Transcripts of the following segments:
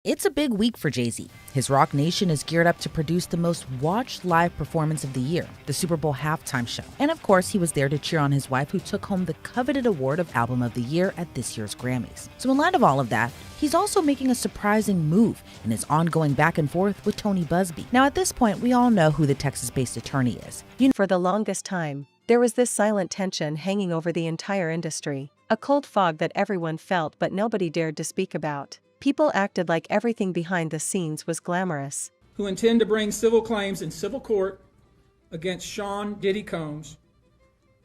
It's a big week for Jay-Z. His Rock Nation is geared up to produce the most watched live performance of the year, the Super Bowl halftime show. And of course, he was there to cheer on his wife, who took home the coveted award of Album of the Year at this year's Grammys. So in light of all of that, he's also making a surprising move in his ongoing back and forth with Tony Buzbee. Now at this point, we all know who the Texas-based attorney is. For the longest time, there was this silent tension hanging over the entire industry, a cold fog that everyone felt but nobody dared to speak about. People acted like everything behind the scenes was glamorous. Who intend to bring civil claims in civil court against Sean Diddy Combs,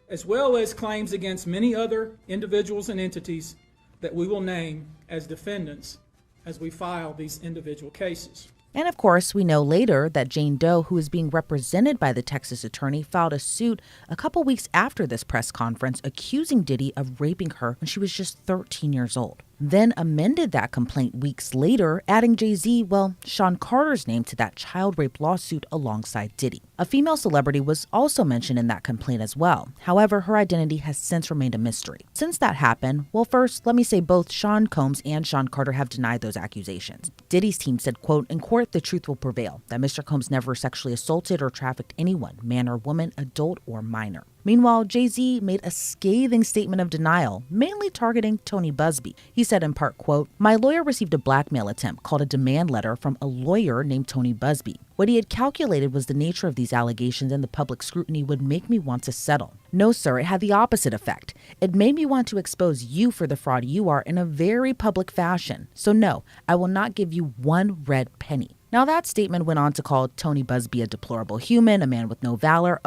as well as claims against many other individuals and entities that we will name as defendants as we file these individual cases. And of course, we know later that Jane Doe, who is being represented by the Texas attorney, filed a suit a couple weeks after this press conference accusing Diddy of raping her when she was just 13 years old. Then amended that complaint weeks later, adding Jay-Z, Sean Carter's name to that child rape lawsuit alongside Diddy. A female celebrity was also mentioned in that complaint as well. However, her identity has since remained a mystery. Since that happened, first, let me say both Sean Combs and Sean Carter have denied those accusations. Diddy's team said, quote, "In court, the truth will prevail, that Mr. Combs never sexually assaulted or trafficked anyone, man or woman, adult or minor." Meanwhile, Jay-Z made a scathing statement of denial, mainly targeting Tony Buzbee. He said in part, quote, "My lawyer received a blackmail attempt called a demand letter from a lawyer named Tony Buzbee. What he had calculated was the nature of these allegations and the public scrutiny would make me want to settle. No, sir, it had the opposite effect. It made me want to expose you for the fraud you are in a very public fashion. So no, I will not give you one red penny." Now that statement went on to call Tony Buzbee a deplorable human, a man with no valor,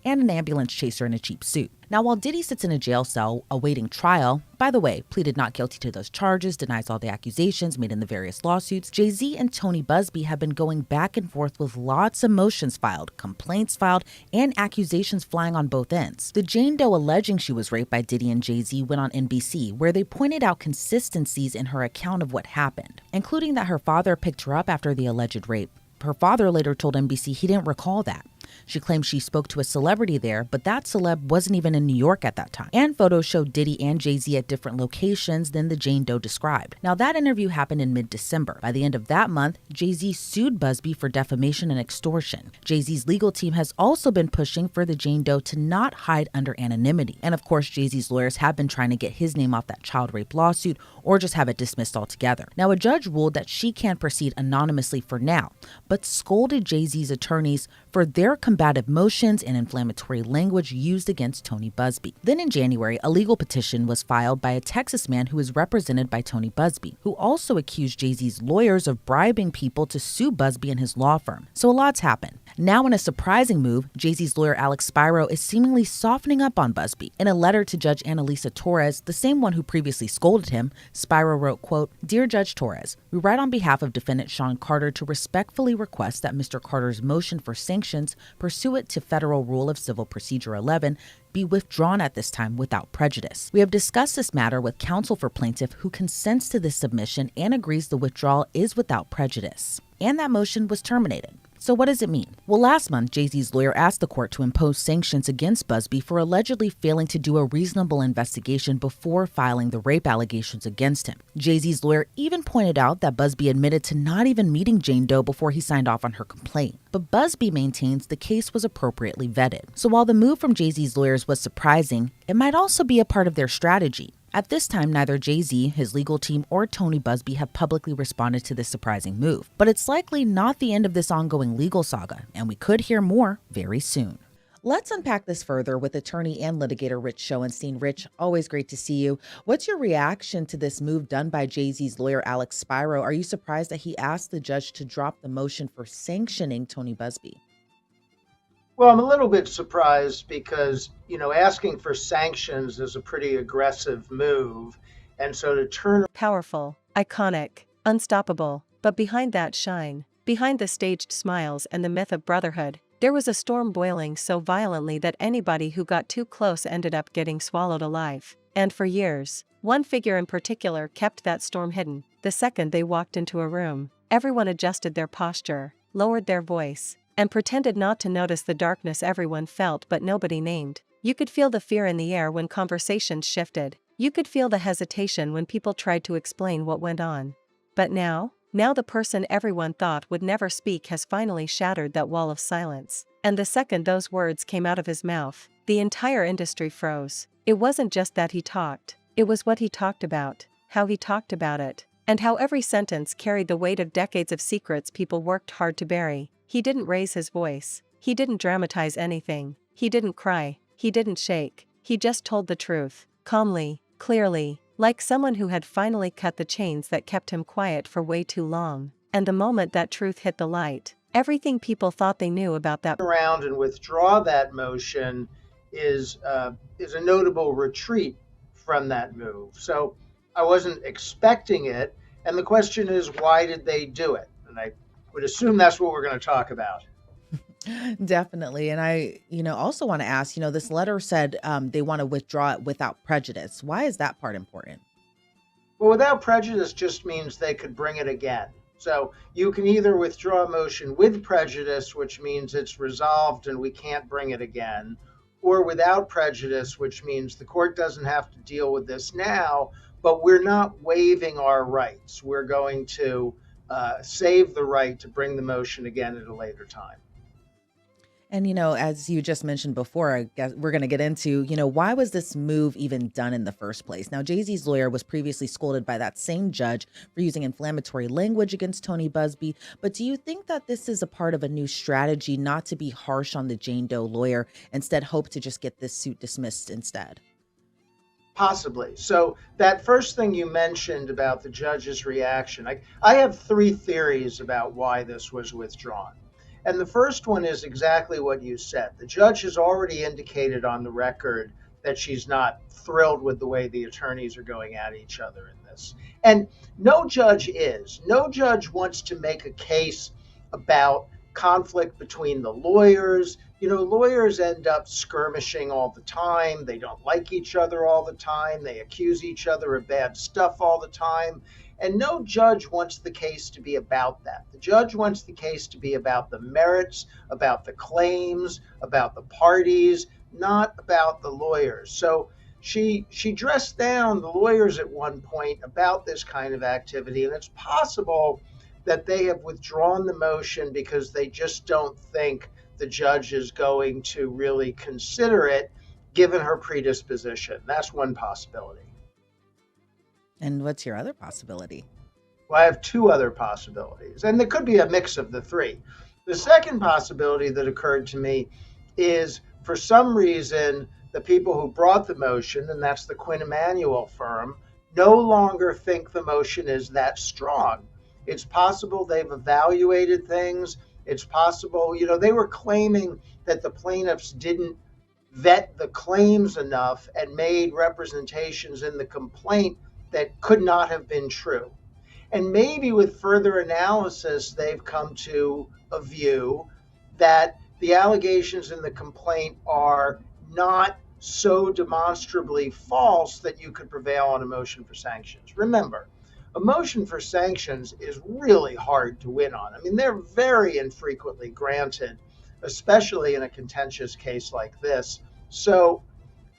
and an ambulance chaser in a cheap suit. Now, while Diddy sits in a jail cell awaiting trial, by the way, pleaded not guilty to those charges, denies all the accusations made in the various lawsuits, Jay-Z and Tony Buzbee have been going back and forth with lots of motions filed, complaints filed, and accusations flying on both ends. The Jane Doe alleging she was raped by Diddy and Jay-Z went on NBC, where they pointed out consistencies in her account of what happened, including that her father picked her up after the alleged rape. Her father later told NBC he didn't recall that. She claimed she spoke to a celebrity there, but that celeb wasn't even in New York at that time. And photos showed Diddy and Jay-Z at different locations than the Jane Doe described. Now, that interview happened in mid-December. By the end of that month, Jay-Z sued Buzbee for defamation and extortion. Jay-Z's legal team has also been pushing for the Jane Doe to not hide under anonymity. And of course, Jay-Z's lawyers have been trying to get his name off that child rape lawsuit or just have it dismissed altogether. Now, a judge ruled that she can proceed anonymously for now, but scolded Jay-Z's attorneys for their combative motions and inflammatory language used against Tony Buzbee. Then in January, a legal petition was filed by a Texas man who is represented by Tony Buzbee, who also accused Jay-Z's lawyers of bribing people to sue Buzbee and his law firm. So a lot's happened. Now, in a surprising move, Jay-Z's lawyer Alex Spiro is seemingly softening up on Buzbee. In a letter to Judge Annalisa Torres, the same one who previously scolded him, Spiro wrote, quote, "Dear Judge Torres, we write on behalf of defendant Sean Carter to respectfully request that Mr. Carter's motion for sanctions pursuant to Federal Rule of Civil Procedure 11 be withdrawn at this time without prejudice. We have discussed this matter with counsel for plaintiff who consents to this submission and agrees the withdrawal is without prejudice." And that motion was terminated. So what does it mean? Last month, Jay-Z's lawyer asked the court to impose sanctions against Buzbee for allegedly failing to do a reasonable investigation before filing the rape allegations against him. Jay-Z's lawyer even pointed out that Buzbee admitted to not even meeting Jane Doe before he signed off on her complaint. But Buzbee maintains the case was appropriately vetted. So while the move from Jay-Z's lawyers was surprising, it might also be a part of their strategy. At this time, neither Jay-Z, his legal team, or Tony Buzbee have publicly responded to this surprising move. But it's likely not the end of this ongoing legal saga, and we could hear more very soon. Let's unpack this further with attorney and litigator Rich Schoenstein. Rich, always great to see you. What's your reaction to this move done by Jay-Z's lawyer Alex Spiro? Are you surprised that he asked the judge to drop the motion for sanctioning Tony Buzbee? Well, I'm a little bit surprised because, asking for sanctions is a pretty aggressive move. And so to turn Powerful, iconic, unstoppable, but behind that shine, behind the staged smiles and the myth of brotherhood, there was a storm boiling so violently that anybody who got too close ended up getting swallowed alive. And for years, one figure in particular kept that storm hidden. The second they walked into a room, everyone adjusted their posture, lowered their voice, and pretended not to notice the darkness everyone felt but nobody named. You could feel the fear in the air when conversations shifted. You could feel the hesitation when people tried to explain what went on. But now, Now the person everyone thought would never speak has finally shattered that wall of silence. And the second those words came out of his mouth, the entire industry froze. It wasn't just that he talked, it was what he talked about, how he talked about it, and how every sentence carried the weight of decades of secrets people worked hard to bury. He didn't raise his voice, he didn't dramatize anything, he didn't cry, he didn't shake, he just told the truth, calmly, clearly, like someone who had finally cut the chains that kept him quiet for way too long. And the moment that truth hit the light, everything people thought they knew about that Around and withdraw that motion is a notable retreat from that move. So I wasn't expecting it, and the question is, why did they do it? And I would assume that's what we're going to talk about. Definitely. And I, also want to ask, this letter said they want to withdraw it without prejudice. Why is that part important? Well, without prejudice just means they could bring it again. So you can either withdraw a motion with prejudice, which means it's resolved and we can't bring it again, or without prejudice, which means the court doesn't have to deal with this now, but we're not waiving our rights. We're going to save the right to bring the motion again at a later time. And, as you just mentioned before, I guess we're going to get into, why was this move even done in the first place? Now, Jay-Z's lawyer was previously scolded by that same judge for using inflammatory language against Tony Busby. But do you think that this is a part of a new strategy not to be harsh on the Jane Doe lawyer, instead hope to just get this suit dismissed instead? Possibly. So that first thing you mentioned about the judge's reaction, I have three theories about why this was withdrawn. And the first one is exactly what you said. The judge has already indicated on the record that she's not thrilled with the way the attorneys are going at each other in this. And no judge is. No judge wants to make a case about conflict between the lawyers. Lawyers end up skirmishing all the time. They don't like each other all the time. They accuse each other of bad stuff all the time. And no judge wants the case to be about that. The judge wants the case to be about the merits, about the claims, about the parties, not about the lawyers. So she dressed down the lawyers at one point about this kind of activity, and it's possible that they have withdrawn the motion because they just don't think the judge is going to really consider it, given her predisposition. That's one possibility. And what's your other possibility? Well, I have two other possibilities, and there could be a mix of the three. The second possibility that occurred to me is, for some reason, the people who brought the motion, and that's the Quinn Emanuel firm, no longer think the motion is that strong. It's possible they've evaluated things. It's possible, they were claiming that the plaintiffs didn't vet the claims enough and made representations in the complaint that could not have been true. And maybe with further analysis, they've come to a view that the allegations in the complaint are not so demonstrably false that you could prevail on a motion for sanctions. Remember, a motion for sanctions is really hard to win on. I mean, they're very infrequently granted, especially in a contentious case like this. So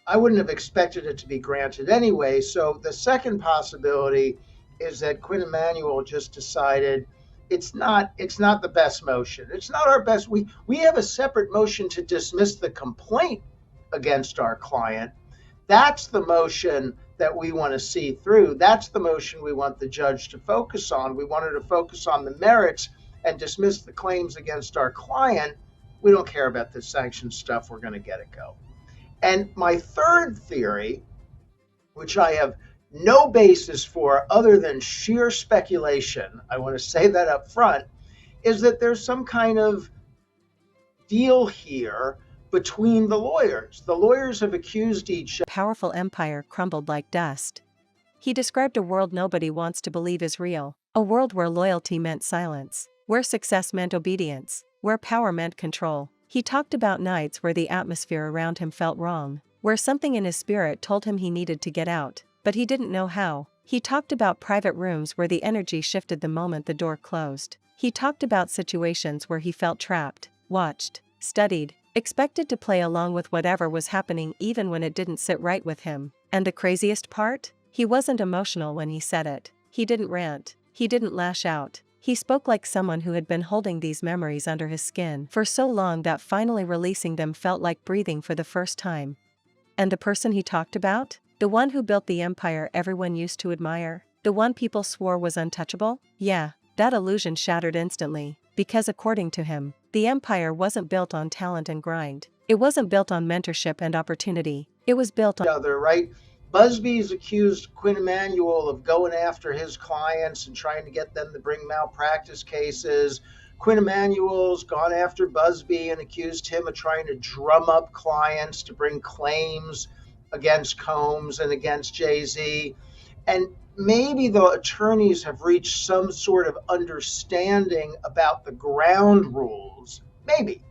I wouldn't have expected it to be granted anyway. So the second possibility is that Quinn Emanuel just decided it's not the best motion. It's not our best. We have a separate motion to dismiss the complaint against our client. That's the motion that we want to see through. That's the motion we want the judge to focus on. We want her to focus on the merits and dismiss the claims against our client. We don't care about the sanction stuff. We're going to get it go. And my third theory, which I have no basis for other than sheer speculation, I want to say that up front, is that there's some kind of deal here between the lawyers. The lawyers have accused each other. Powerful empire crumbled like dust. He described a world nobody wants to believe is real, a world where loyalty meant silence, where success meant obedience, where power meant control. He talked about nights where the atmosphere around him felt wrong, where something in his spirit told him he needed to get out, but he didn't know how. He talked about private rooms where the energy shifted the moment the door closed. He talked about situations where he felt trapped, watched, studied, expected to play along with whatever was happening even when it didn't sit right with him. And the craziest part? He wasn't emotional when he said it. He didn't rant. He didn't lash out. He spoke like someone who had been holding these memories under his skin for so long that finally releasing them felt like breathing for the first time. And the person he talked about? The one who built the empire everyone used to admire? The one people swore was untouchable? Yeah, that illusion shattered instantly, because according to him, the empire wasn't built on talent and grind. It wasn't built on mentorship and opportunity. It was built on Other, right? Busby's accused Quinn Emanuel of going after his clients and trying to get them to bring malpractice cases. Quinn Emanuel's gone after Busby and accused him of trying to drum up clients to bring claims against Combs and against Jay-Z. And maybe the attorneys have reached some sort of understanding about the ground rules. Maybe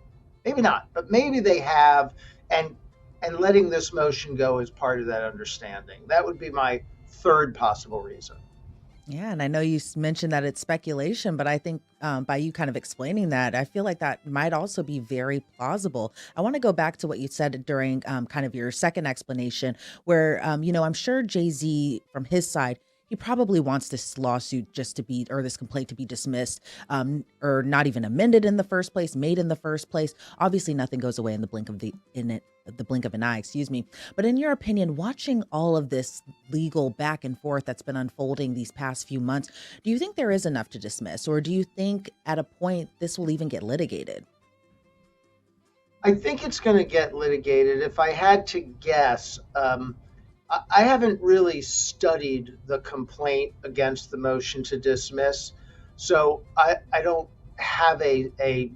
not, but maybe they have, and letting this motion go is part of that understanding. That would be my third possible reason. Yeah, and I know you mentioned that it's speculation, but I think by you kind of explaining that, I feel like that might also be very plausible. I want to go back to what you said during kind of your second explanation, where, I'm sure Jay-Z from his side, he probably wants this lawsuit just to be, or this complaint to be dismissed, or not even amended in the first place, made in the first place. Obviously, nothing goes away in the blink of an eye, excuse me. But in your opinion, watching all of this legal back and forth that's been unfolding these past few months, do you think there is enough to dismiss, or do you think at a point this will even get litigated? I think it's going to get litigated. If I had to guess, I haven't really studied the complaint against the motion to dismiss, so I don't have a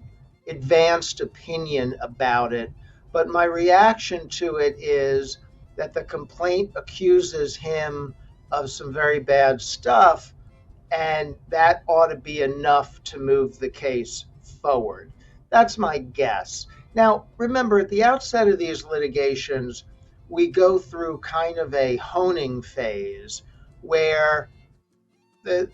advanced opinion about it. But my reaction to it is that the complaint accuses him of some very bad stuff, and that ought to be enough to move the case forward. That's my guess. Now, remember, at the outset of these litigations, we go through kind of a honing phase where the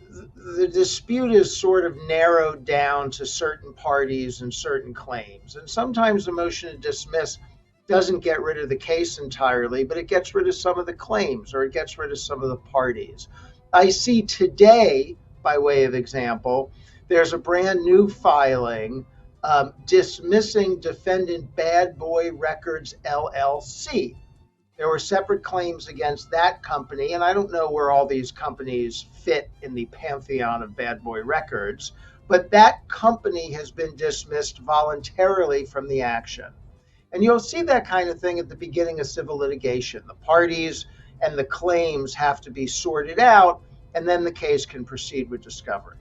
dispute is sort of narrowed down to certain parties and certain claims. And sometimes the motion to dismiss doesn't get rid of the case entirely, but it gets rid of some of the claims, or it gets rid of some of the parties. I see today, by way of example, there's a brand new filing dismissing defendant Bad Boy Records LLC. There were separate claims against that company, and I don't know where all these companies fit in the pantheon of Bad Boy Records, but that company has been dismissed voluntarily from the action. And you'll see that kind of thing at the beginning of civil litigation. The parties and the claims have to be sorted out, and then the case can proceed with discovery.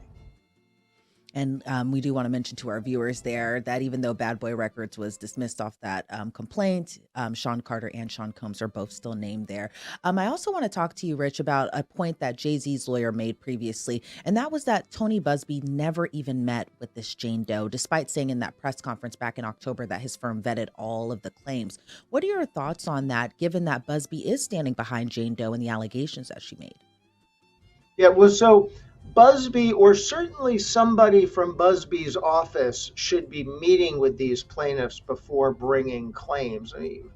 And we do want to mention to our viewers there that even though Bad Boy Records was dismissed off that complaint, Sean Carter and Sean Combs are both still named there. I also want to talk to you, Rich, about a point that Jay-Z's lawyer made previously, and that was that Tony Busby never even met with this Jane Doe, despite saying in that press conference back in October that his firm vetted all of the claims. What are your thoughts on that, given that Busby is standing behind Jane Doe and the allegations that she made? Yeah, well, so Busby, or certainly somebody from Busby's office, should be meeting with these plaintiffs before bringing claims. I mean,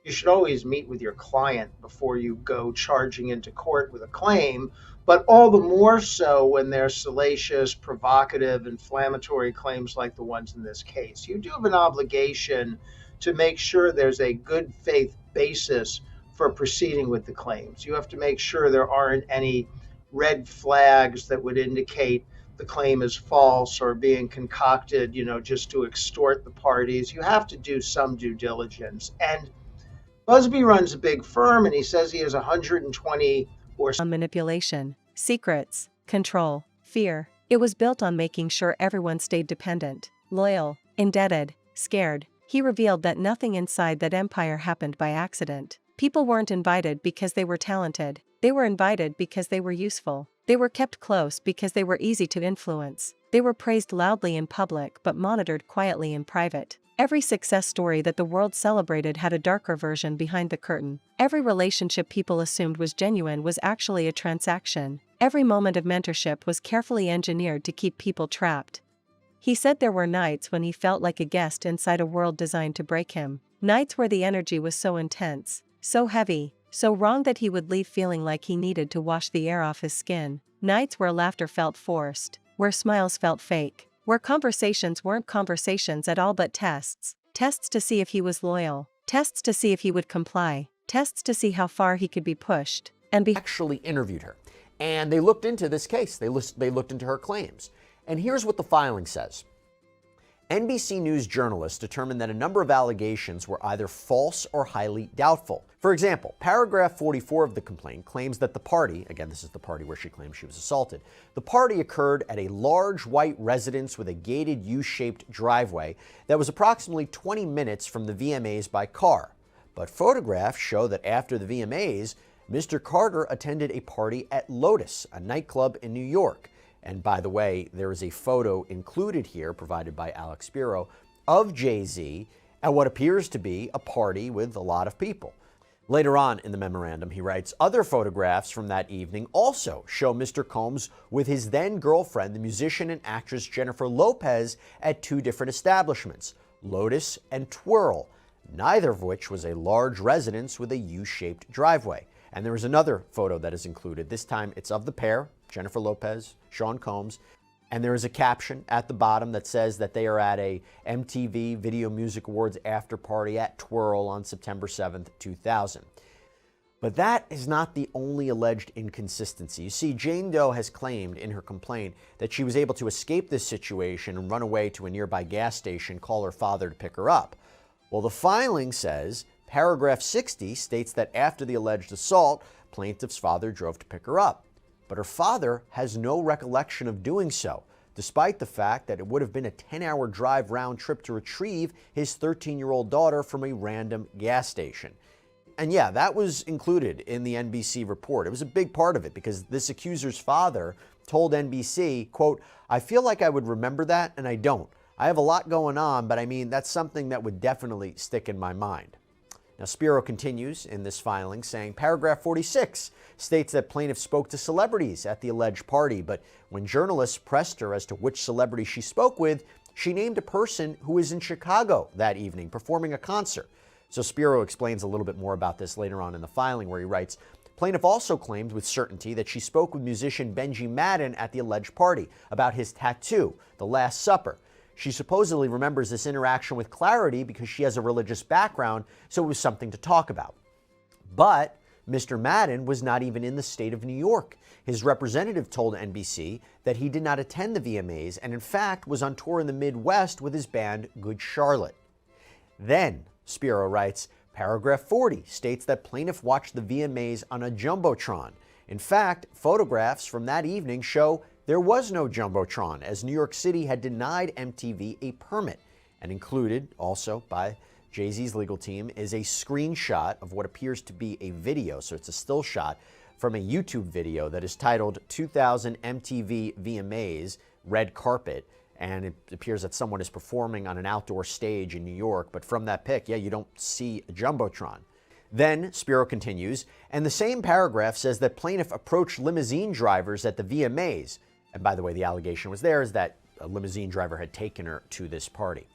you should always meet with your client before you go charging into court with a claim, but all the more so when they're salacious, provocative, inflammatory claims like the ones in this case. You do have an obligation to make sure there's a good faith basis for proceeding with the claims. You have to make sure there aren't any red flags that would indicate the claim is false or being concocted, just to extort the parties. You have to do some due diligence. And Busby runs a big firm, and he says he has 120 or on manipulation, secrets, control, fear. It was built on making sure everyone stayed dependent, loyal, indebted, scared. He revealed that nothing inside that empire happened by accident. People weren't invited because they were talented. They were invited because they were useful. They were kept close because they were easy to influence. They were praised loudly in public but monitored quietly in private. Every success story that the world celebrated had a darker version behind the curtain. Every relationship people assumed was genuine was actually a transaction. Every moment of mentorship was carefully engineered to keep people trapped. He said there were nights when he felt like a guest inside a world designed to break him. Nights where the energy was so intense, so heavy, So wrong that he would leave feeling like he needed to wash the air off his skin. Nights where laughter felt forced, where smiles felt fake, where conversations weren't conversations at all but tests. Tests to see if he was loyal, tests to see if he would comply, tests to see how far he could be pushed. And actually interviewed her. And they looked into this case. They looked into her claims. And here's what the filing says. NBC News journalists determined that a number of allegations were either false or highly doubtful. For example, paragraph 44 of the complaint claims that the party, again, this is the party where she claims she was assaulted, the party occurred at a large white residence with a gated U-shaped driveway that was approximately 20 minutes from the VMAs by car. But photographs show that after the VMAs, Mr. Carter attended a party at Lotus, a nightclub in New York. And by the way, there is a photo included here, provided by Alex Spiro, of Jay-Z at what appears to be a party with a lot of people. Later on in the memorandum, he writes, other photographs from that evening also show Mr. Combs with his then-girlfriend, the musician and actress Jennifer Lopez, at two different establishments, Lotus and Twirl, neither of which was a large residence with a U-shaped driveway. And there is another photo that is included. This time it's of the pair, Jennifer Lopez, Sean Combs, and there is a caption at the bottom that says that they are at a MTV Video Music Awards after party at Twirl on September 7th, 2000. But that is not the only alleged inconsistency. You see, Jane Doe has claimed in her complaint that she was able to escape this situation and run away to a nearby gas station, call her father to pick her up. Well, the filing says, paragraph 60 states that after the alleged assault, plaintiff's father drove to pick her up. But her father has no recollection of doing so, despite the fact that it would have been a 10-hour drive round trip to retrieve his 13-year-old daughter from a random gas station. And yeah, that was included in the NBC report. It was a big part of it because this accuser's father told NBC, quote, I feel like I would remember that and I don't. I have a lot going on, but I mean, that's something that would definitely stick in my mind. Now, Spiro continues in this filing saying paragraph 46 states that plaintiff spoke to celebrities at the alleged party, but when journalists pressed her as to which celebrity she spoke with, she named a person who was in Chicago that evening performing a concert. So Spiro explains a little bit more about this later on in the filing, where he writes, plaintiff also claimed with certainty that she spoke with musician Benji Madden at the alleged party about his tattoo, The Last Supper. She supposedly remembers this interaction with clarity because she has a religious background, so it was something to talk about. But Mr. Madden was not even in the state of New York. His representative told NBC that he did not attend the VMAs and in fact was on tour in the Midwest with his band Good Charlotte. Then, Spiro writes, paragraph 40 states that plaintiff watched the VMAs on a Jumbotron. In fact, photographs from that evening show there was no Jumbotron, as New York City had denied MTV a permit. And included, also by Jay-Z's legal team, is a screenshot of what appears to be a video, so it's a still shot, from a YouTube video that is titled 2000 MTV VMAs Red Carpet. And it appears that someone is performing on an outdoor stage in New York, but from that pic, yeah, you don't see a Jumbotron. Then, Spiro continues, and the same paragraph says that plaintiff approached limousine drivers at the VMAs. And by the way, the allegation was there is that a limousine driver had taken her to this party.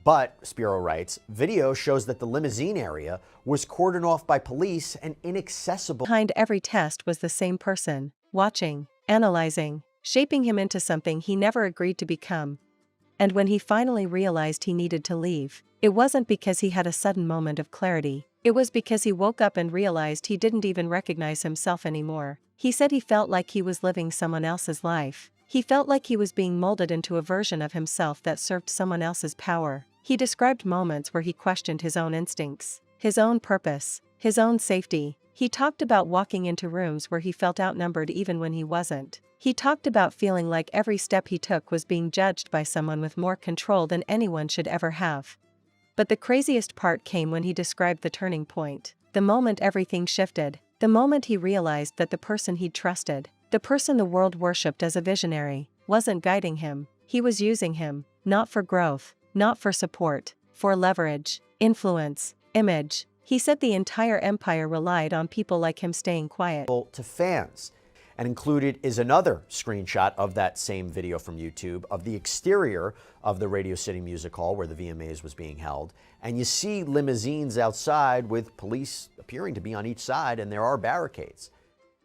But, Spiro writes, video shows that the limousine area was cordoned off by police and inaccessible. Behind every test was the same person, watching, analyzing, shaping him into something he never agreed to become. And when he finally realized he needed to leave, it wasn't because he had a sudden moment of clarity. It was because he woke up and realized he didn't even recognize himself anymore. He said he felt like he was living someone else's life. He felt like he was being molded into a version of himself that served someone else's power. He described moments where he questioned his own instincts, his own purpose, his own safety. He talked about walking into rooms where he felt outnumbered even when he wasn't. He talked about feeling like every step he took was being judged by someone with more control than anyone should ever have. But the craziest part came when he described the turning point, the moment everything shifted, the moment he realized that the person he'd trusted, the person the world worshipped as a visionary, wasn't guiding him. He was using him, not for growth, not for support, for leverage, influence, image. He said the entire empire relied on people like him staying quiet. To fans. And included is another screenshot of that same video from YouTube of the exterior of the Radio City Music Hall where the VMAs was being held. And you see limousines outside with police appearing to be on each side, and there are barricades.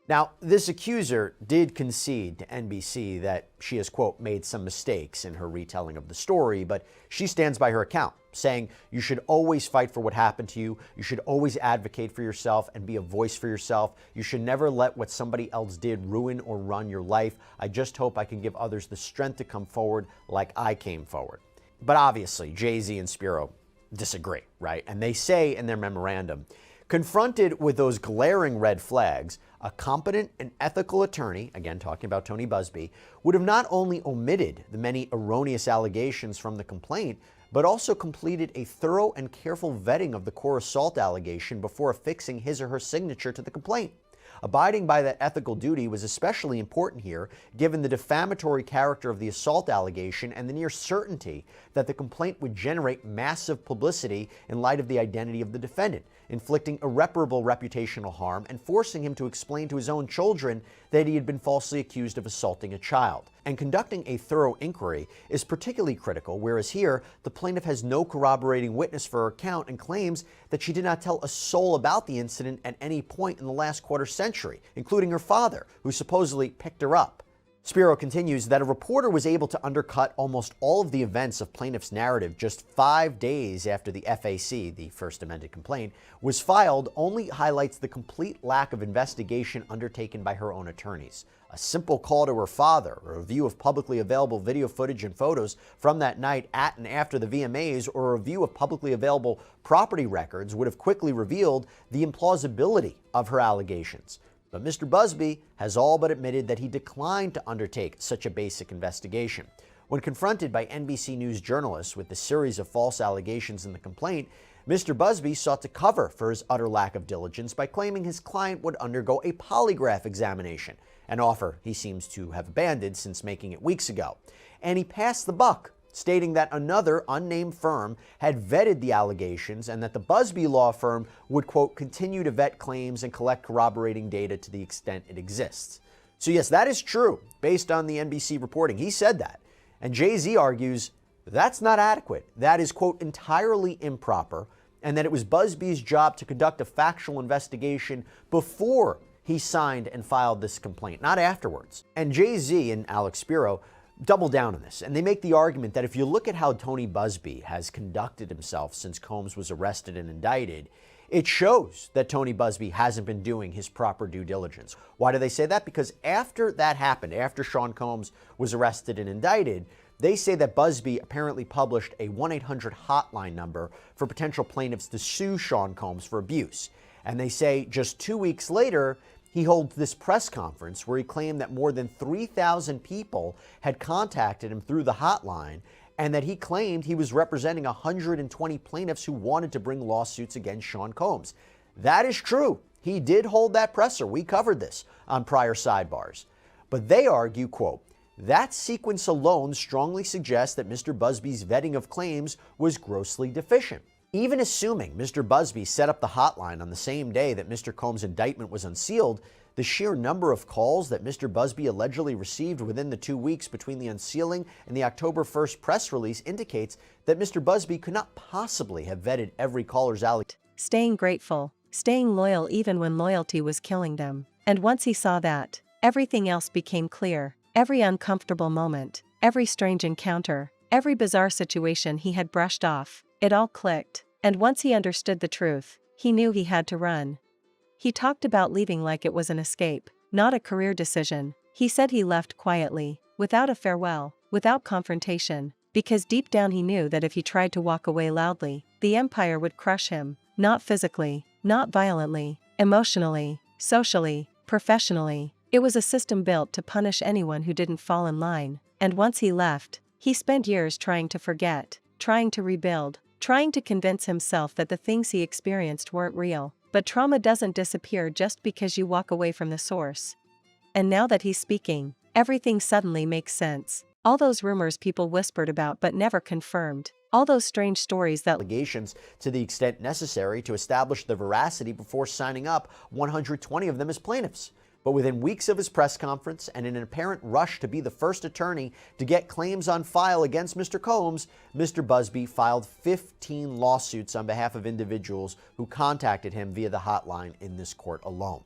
Now, this accuser did concede to NBC that she has, quote, made some mistakes in her retelling of the story, but she stands by her account, saying you should always fight for what happened to you, you should always advocate for yourself and be a voice for yourself, you should never let what somebody else did ruin or run your life. I just hope I can give others the strength to come forward like I came forward. But obviously, Jay-Z and Spiro disagree, right? And they say in their memorandum, confronted with those glaring red flags, a competent and ethical attorney, again talking about Tony Buzbee, would have not only omitted the many erroneous allegations from the complaint, but also completed a thorough and careful vetting of the core assault allegation before affixing his or her signature to the complaint. Abiding by that ethical duty was especially important here, given the defamatory character of the assault allegation and the near certainty that the complaint would generate massive publicity in light of the identity of the defendant, inflicting irreparable reputational harm and forcing him to explain to his own children that he had been falsely accused of assaulting a child. And conducting a thorough inquiry is particularly critical, whereas here, the plaintiff has no corroborating witness for her account and claims that she did not tell a soul about the incident at any point in the last quarter century, including her father, who supposedly picked her up. Spiro continues that a reporter was able to undercut almost all of the events of plaintiff's narrative just 5 days after the FAC, the First Amended Complaint, was filed only highlights the complete lack of investigation undertaken by her own attorneys. A simple call to her father, a review of publicly available video footage and photos from that night at and after the VMAs, or a review of publicly available property records would have quickly revealed the implausibility of her allegations. But Mr. Buzbee has all but admitted that he declined to undertake such a basic investigation. When confronted by NBC News journalists with the series of false allegations in the complaint, Mr. Buzbee sought to cover for his utter lack of diligence by claiming his client would undergo a polygraph examination, an offer he seems to have abandoned since making it weeks ago. And he passed the buck, stating that another unnamed firm had vetted the allegations and that the Buzbee law firm would, quote, continue to vet claims and collect corroborating data to the extent it exists. So yes, that is true based on the NBC reporting. He said that. And Jay-Z argues that's not adequate. That is, quote, entirely improper, and that it was Buzbee's job to conduct a factual investigation before he signed and filed this complaint, not afterwards. And Jay-Z and Alex Spiro double down on this, and they make the argument that if you look at how Tony Buzbee has conducted himself since Combs was arrested and indicted, it shows that Tony Buzbee hasn't been doing his proper due diligence. Why do they say that? Because after that happened, after Sean Combs was arrested and indicted, they say that Buzbee apparently published a 1-800 hotline number for potential plaintiffs to sue Sean Combs for abuse. And they say just 2 weeks later, he holds this press conference where he claimed that more than 3,000 people had contacted him through the hotline, and that he claimed he was representing 120 plaintiffs who wanted to bring lawsuits against Sean Combs. That is true. He did hold that presser. We covered this on prior sidebars. But they argue, quote, that sequence alone strongly suggests that Mr. Buzbee's vetting of claims was grossly deficient. Even assuming Mr. Buzbee set up the hotline on the same day that Mr. Combs' indictment was unsealed, the sheer number of calls that Mr. Buzbee allegedly received within the 2 weeks between the unsealing and the October 1st press release indicates that Mr. Buzbee could not possibly have vetted every caller's allegation. Staying grateful, staying loyal even when loyalty was killing them. And once he saw that, everything else became clear. Every uncomfortable moment, every strange encounter, every bizarre situation he had brushed off, it all clicked. And once he understood the truth, he knew he had to run. He talked about leaving like it was an escape, not a career decision. He said he left quietly, without a farewell, without confrontation, because deep down he knew that if he tried to walk away loudly, the empire would crush him, not physically, not violently, emotionally, socially, professionally. It was a system built to punish anyone who didn't fall in line. And once he left, he spent years trying to forget, trying to rebuild, trying to convince himself that the things he experienced weren't real. But trauma doesn't disappear just because you walk away from the source. And now that he's speaking, everything suddenly makes sense. All those rumors people whispered about but never confirmed. All those strange stories that Allegations to the extent necessary to establish the veracity before signing up 120 of them as plaintiffs. But within weeks of his press conference and in an apparent rush to be the first attorney to get claims on file against Mr. Combs, Mr. Busby filed 15 lawsuits on behalf of individuals who contacted him via the hotline in this court alone.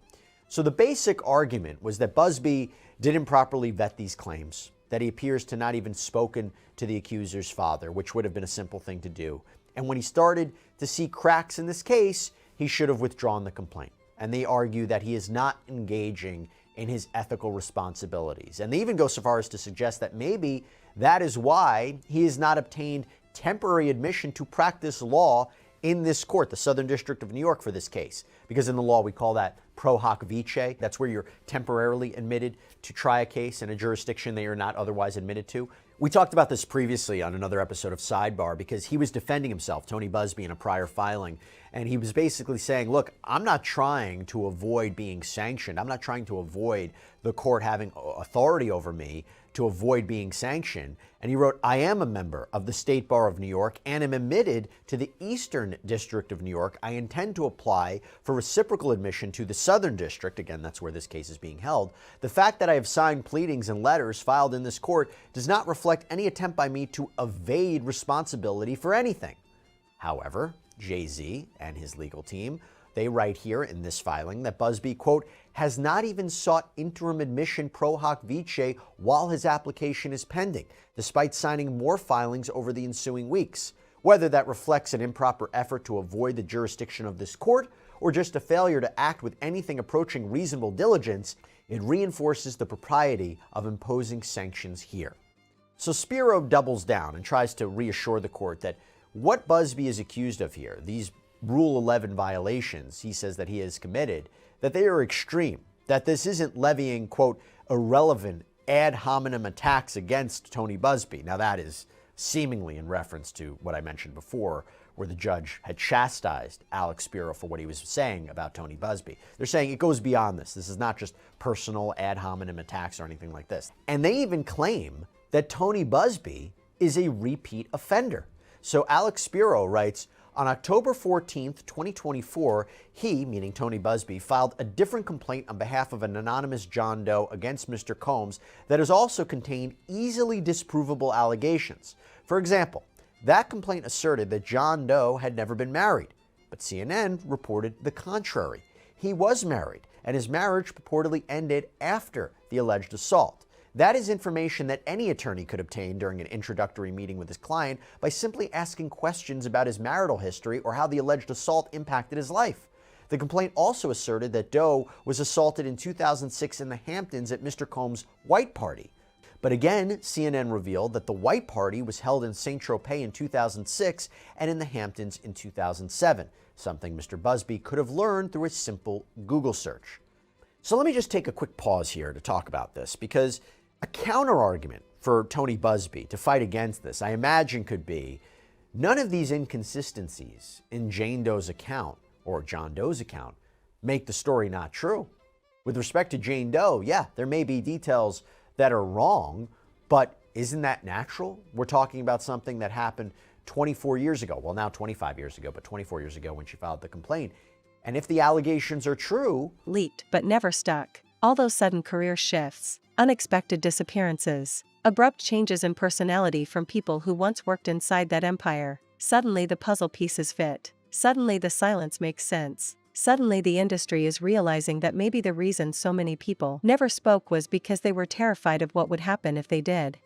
So the basic argument was that Busby didn't properly vet these claims, that he appears to not even spoken to the accuser's father, which would have been a simple thing to do. And when he started to see cracks in this case, he should have withdrawn the complaint. And they argue that he is not engaging in his ethical responsibilities. And they even go so far as to suggest that maybe that is why he has not obtained temporary admission to practice law in this court, the Southern District of New York, for this case. Because in the law, we call that pro hoc vice. That's where you're temporarily admitted to try a case in a jurisdiction that you're not otherwise admitted to. We talked about this previously on another episode of Sidebar because he was defending himself, Tony Busby, in a prior filing. And he was basically saying, look, I'm not trying to avoid being sanctioned. I'm not trying to avoid the court having authority over me to avoid being sanctioned. And he wrote, I am a member of the State Bar of New York and am admitted to the Eastern District of New York. I intend to apply for reciprocal admission to the Southern District. Again, that's where this case is being held. The fact that I have signed pleadings and letters filed in this court does not reflect any attempt by me to evade responsibility for anything. However, Jay-Z and his legal team, they write here in this filing that Busby, quote, has not even sought interim admission pro hoc vice while his application is pending, despite signing more filings over the ensuing weeks. Whether that reflects an improper effort to avoid the jurisdiction of this court or just a failure to act with anything approaching reasonable diligence, it reinforces the propriety of imposing sanctions here. So Spiro doubles down and tries to reassure the court that what Busby is accused of here, these Rule 11 violations he says that he has committed, that they are extreme, that this isn't levying, quote, irrelevant ad hominem attacks against Tony Busby. Now that is seemingly in reference to what I mentioned before, where the judge had chastised Alex Spiro for what he was saying about Tony Busby. They're saying it goes beyond this. This is not just personal ad hominem attacks or anything like this. And they even claim that Tony Busby is a repeat offender. So Alex Spiro writes, on October 14th, 2024, he, meaning Tony Busby, filed a different complaint on behalf of an anonymous John Doe against Mr. Combs that has also contained easily disprovable allegations. For example, that complaint asserted that John Doe had never been married, but CNN reported the contrary. He was married, and his marriage purportedly ended after the alleged assault. That is information that any attorney could obtain during an introductory meeting with his client by simply asking questions about his marital history or how the alleged assault impacted his life. The complaint also asserted that Doe was assaulted in 2006 in the Hamptons at Mr. Combs' white party. But again, CNN revealed that the white party was held in Saint-Tropez in 2006 and in the Hamptons in 2007, something Mr. Busby could have learned through a simple Google search. So let me just take a quick pause here to talk about this, because a counter-argument for Tony Busby to fight against this, I imagine, could be none of these inconsistencies in Jane Doe's account or John Doe's account make the story not true. With respect to Jane Doe, yeah, there may be details that are wrong, but isn't that natural? We're talking about something that happened 24 years ago. Well, now 25 years ago, but 24 years ago when she filed the complaint. And if the allegations are true, leaked but never stuck. All those sudden career shifts, unexpected disappearances, abrupt changes in personality from people who once worked inside that empire. Suddenly the puzzle pieces fit. Suddenly the silence makes sense. Suddenly the industry is realizing that maybe the reason so many people never spoke was because they were terrified of what would happen if they did.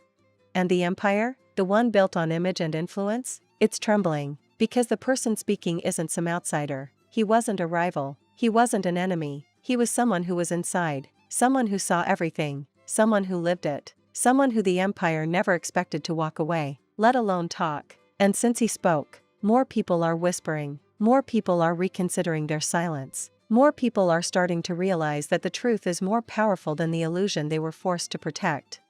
And the empire, the one built on image and influence, it's trembling, because the person speaking isn't some outsider. He wasn't a rival. He wasn't an enemy. He was someone who was inside, someone who saw everything, someone who lived it, someone who the empire never expected to walk away, let alone talk. And since he spoke, more people are whispering, more people are reconsidering their silence, more people are starting to realize that the truth is more powerful than the illusion they were forced to protect.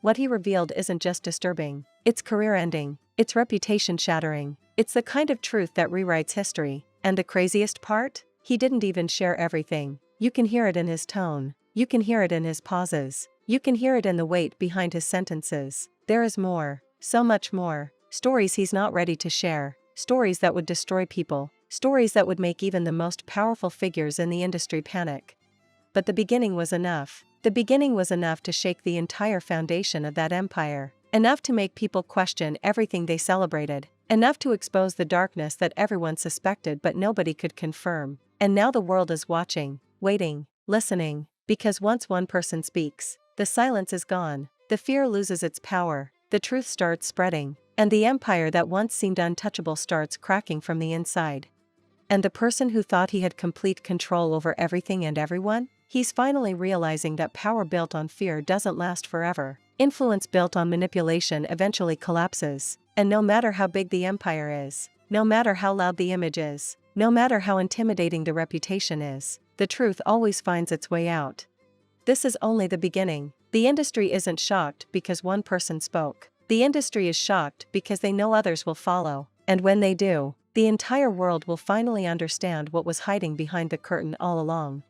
What he revealed isn't just disturbing, it's career-ending, it's reputation-shattering, it's the kind of truth that rewrites history. And the craziest part? He didn't even share everything. You can hear it in his tone. You can hear it in his pauses. You can hear it in the weight behind his sentences. There is more, so much more. Stories he's not ready to share. Stories that would destroy people. Stories that would make even the most powerful figures in the industry panic. but the beginning was enough. The beginning was enough to shake the entire foundation of that empire. Enough to make people question everything they celebrated. Enough to expose the darkness that everyone suspected but nobody could confirm. And now the world is watching, waiting, listening, because once one person speaks, the silence is gone, the fear loses its power, the truth starts spreading, and the empire that once seemed untouchable starts cracking from the inside. And the person who thought he had complete control over everything and everyone? He's finally realizing that power built on fear doesn't last forever. Influence built on manipulation eventually collapses. And no matter how big the empire is, no matter how loud the image is, no matter how intimidating the reputation is, the truth always finds its way out. This is only the beginning. The industry isn't shocked because one person spoke. The industry is shocked because they know others will follow. And when they do, the entire world will finally understand what was hiding behind the curtain all along.